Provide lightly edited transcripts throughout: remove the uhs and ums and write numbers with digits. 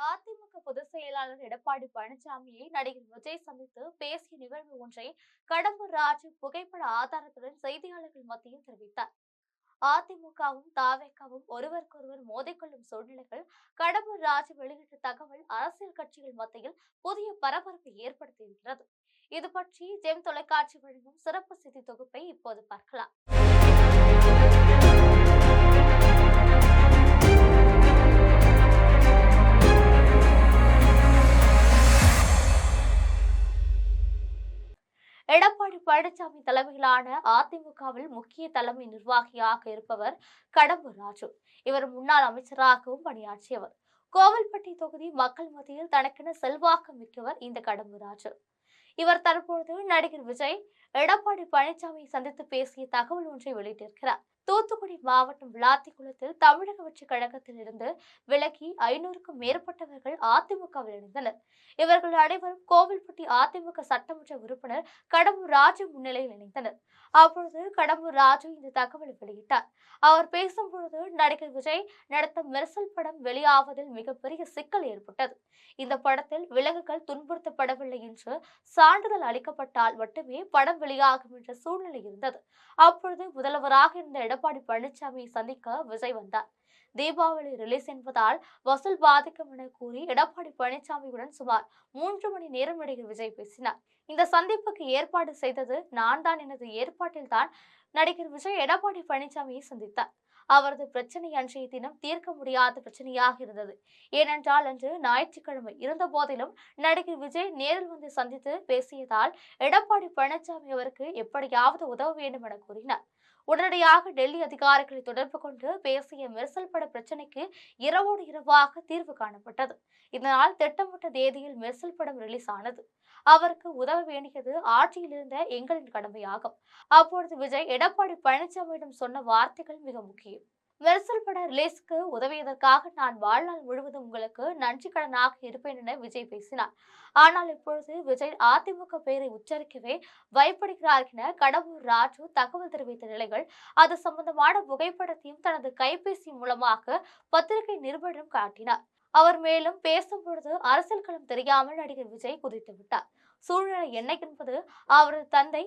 அதிமுக பொதுச் செயலாளர் எடப்பாடி பழனிசாமியை நடிகர் விஜய் சந்தித்து பேசிய நிகழ்வு ஒன்றை கடம்பூர் ராஜு புகைப்பட ஆதாரத்துடன் செய்தியாளர்கள் மத்தியில் தெரிவித்தார். அதிமுகவும் தாவேகவும் ஒருவருக்கொருவர் மோதிக்கொள்ளும் சூழ்நிலைகள் கடம்பூர் ராஜு வெளியிட்ட தகவல் அரசியல் கட்சிகள் மத்தியில் புதிய பரபரப்பை ஏற்படுத்தியிருக்கிறது. இது பற்றி ஜெம் தொலைக்காட்சி வழங்கும் சிறப்பு செய்தி தொகுப்பை இப்போது பார்க்கலாம். எடப்பாடி பழனிசாமி தலைமையிலான அதிமுகவில் முக்கிய தலைமை நிர்வாகியாக இருப்பவர் கடம்பூர் ராஜு. இவர் முன்னாள் அமைச்சராகவும் பணியாற்றியவர். கோவில்பட்டி தொகுதி மக்கள் மத்தியில் தனக்கென செல்வாக்கு மிக்கவர் இந்த கடம்பூர் ராஜு. இவர் தற்பொழுது நடிகர் விஜய் எடப்பாடி பழனிசாமியை சந்தித்து பேசிய தகவல் ஒன்றை வெளியிட்டிருக்கிறார். தூத்துக்குடி மாவட்டம் விளாத்திக்குளத்தில் தமிழக வெற்றி கழகத்தில் இருந்து விலகி 500க்கும் மேற்பட்டவர்கள் அதிமுகவில் இணைந்தனர். இவர்கள் அனைவரும் கோவில்பட்டி அதிமுக சட்டமன்ற உறுப்பினர் கடம்பூர் ராஜு முன்னிலையில் இணைந்தனர். அப்பொழுது கடம்பூர் ராஜு இந்த தகவலை வெளியிட்டார். அவர் பேசும்பொழுது நடிகர் விஜய் நடித்த மெர்சல் படம் வெளியாவதில் மிகப்பெரிய சிக்கல் ஏற்பட்டது. இந்த படத்தில் விலங்குகள் துன்புறுத்தப்படவில்லை என்று சான்றிதழ் அளிக்கப்பட்டால் மட்டுமே படம் வெளியாகும் என்ற சூழ்நிலை இருந்தது. அப்பொழுது முதல்வராக இருந்த எடப்பாடி பழனிசாமியை சந்திக்க விஜய் வந்தார். தீபாவளி ரிலீஸ் என்பதால் வசூல் பாதிக்கும் என கூறி எடப்பாடி பழனிசாமியுடன் சுமார் 3 மணி நேரம் நடிகர் விஜய் பேசினார். இந்த சந்திப்புக்கு ஏற்பாடு செய்தது நான் தான். எனது ஏற்பாட்டில் தான் நடிகர் விஜய் எடப்பாடி பழனிசாமியை சந்தித்தார். அவரது பிரச்சனை அன்றைய தினம் தீர்க்க முடியாத பிரச்சனையாக இருந்தது. ஏனென்றால் அன்று ஞாயிற்றுக்கிழமை இருந்த போதிலும் நடிகர் விஜய் நேரில் வந்து சந்தித்து பேசியதால் எடப்பாடி பழனிசாமி அவருக்கு எப்படியாவது உதவ வேண்டும் என கூறினார். உடனடியாக டெல்லி அதிகாரிகளை தொடர்பு கொண்டு பேசிய மெர்சல் பட பிரச்சனைக்கு இரவோடு இரவாக தீர்வு காணப்பட்டது. இதனால் திட்டமிட்ட தேதியில் மெர்சல் படம் ரிலீஸ் ஆனது. அவருக்கு உதவ வேண்டியது ஆட்சியில் இருந்த எங்களின் கடமையாகும். அப்பொழுது விஜய் எடப்பாடி பழனிசாமியிடம் சொன்ன வார்த்தைகள் மிக முக்கியம். மெர்சல் பட ரிலீஸ்க்கு உதவியதற்காக நான் வாழ்நாள் முழுவதும் உங்களுக்கு நன்றி கடனாக இருப்பேன் என விஜய் பேசினார். ஆனால் இப்பொழுது விஜய் அதிமுக பெயரை உச்சரிக்கவே பயப்படுகிறார் என கடம்பூர் ராஜு தகவல் தெரிவித்த நிலையில் அது சம்பந்தமான புகைப்படத்தையும் தனது கைபேசி மூலமாக பத்திரிகை நிருபரிடம் காட்டினார். அவர் மேலும் பேசும்பொழுது அரசியல் களம் தெரியாமல் நடிகர் விஜய் குதித்து விட்டார். சூழ்நிலை என்ன என்பது அவரது தந்தை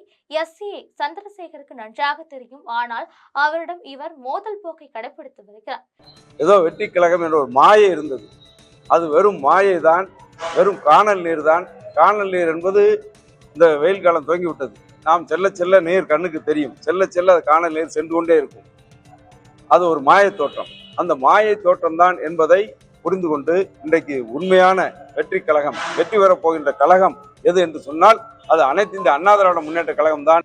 SCA சந்திரசேகருக்கு நன்றாக தெரியும். ஆனால் அவரிடம் இவர் மோதல் போக்கை கடைபிடித்து வருகிறார். ஏதோ வெற்றி கழகம் என்ற ஒரு மாயை இருந்தது. அது வெறும் மாயை தான், வெறும் காணல் நீர் தான். காணல் நீர் என்பது இந்த வெயில் காலம் துவங்கிவிட்டது. நாம் செல்ல செல்ல நீர் கண்ணுக்கு தெரியும். செல்ல செல்ல காணல் நீர் சென்று கொண்டே இருக்கும். அது ஒரு மாயை தோற்றம். அந்த மாயை தோற்றம் தான் என்பதை புரிந்து கொண்டு இன்றைக்கு உண்மையான வெற்றி கழகம், வெற்றி பெறப் போகின்ற கழகம் எது என்று சொன்னால் அது அனைத்து இந்த அண்ணா திராவிட முன்னேற்ற கழகம் தான்.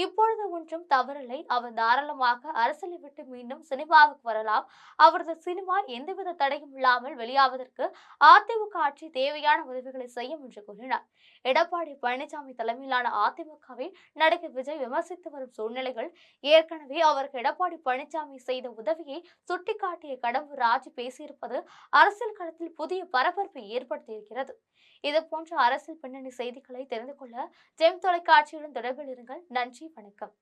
இப்பொழுது ஒன்றும் தவறில்லை. அவர் தாராளமாக அரசியலை விட்டு மீண்டும் சினிமாவுக்கு வரலாம். அவரது சினிமா எந்தவித தடையும் இல்லாமல் வெளியாவதற்கு அதிமுக ஆட்சி தேவையான உதவிகளை செய்யும் என்று கூறினார். எடப்பாடி பழனிசாமி தலைமையிலான அதிமுகவை நடிகர் விஜய் விமர்சித்து வரும் சூழ்நிலைகள் ஏற்கனவே அவருக்கு எடப்பாடி பழனிசாமி செய்த உதவியை சுட்டிக்காட்டிய கடம்பூர் ராஜு பேசியிருப்பது அரசியல் களத்தில் புதிய பரபரப்பை ஏற்படுத்தியிருக்கிறது. இதுபோன்ற அரசியல் பின்னணி செய்திகளை தெரிந்து கொள்ள ஜெம் தொலைக்காட்சியுடன் தொடர்பில் இருங்கள். நன்றி, வணக்கம்.